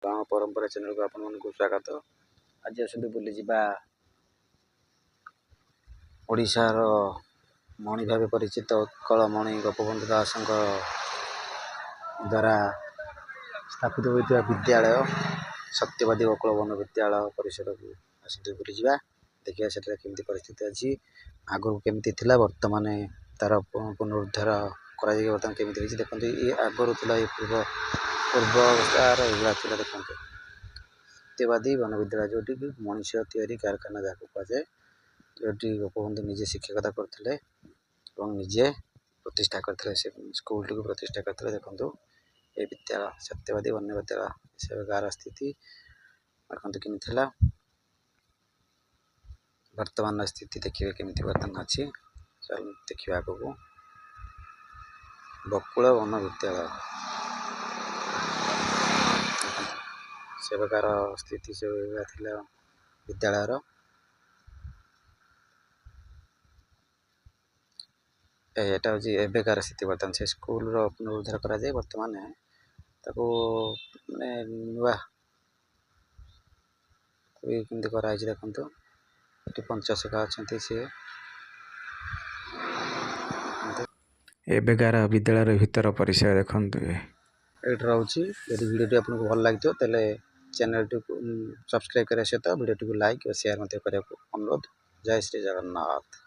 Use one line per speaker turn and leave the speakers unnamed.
परंपरा चैनल को आपण मन को स्वागत। आज आसतु बुली जिबा ओडिशार मणि भाव परिचित उत्कलमणि गोपबंधु दास द्वारा स्थापित होता विद्यालय सत्यवादी उत्कलबंधु विद्यालय परिसर को आसतु बुली जिबा देखिए सेटा केमती परिस्थिति अच्छी आगु केमती थिला वर्तमान तार पुनरुद्धार करा बर्तमान केमती होइछि देखंतु ये आगरु थिला ये पूर्व अवस्थार एगुला थिला देखंतु सत्यवादी वन विद्यालय जोटी मनीष तैयारी कारखाना जहाँ कहुए जोटी गोपबंधु निजे शिक्षकता करते निजे प्रतिष्ठा करते से स्कूल टी प्रतिष्ठा करते देखो ये विद्यालय सत्यवादी वन विद्यालय से गार स्थिति देखते कि वर्तमान स्थिति देखिए केमती बर्तमान अच्छी चल देखिए आग को बकुल वन विद्यालय सेवाकार स्थिति से विद्यालय यहाँ हूँ एवकार स्थिति बर्तमान से स्कूल पुनरुद्धार कराए बर्तमान ताको माने नुआ केमती कराई देखो ये पंचसखा अच्छा सी एवकार विद्यालय भीतर परिसर देखो ये रोचे यदि वीडियो आपको भल लगी तेल चैनल टी सब्सक्राइब करने सहित वीडियो टी लाइक और शेयर करने को अनुरोध। जय श्री जगन्नाथ।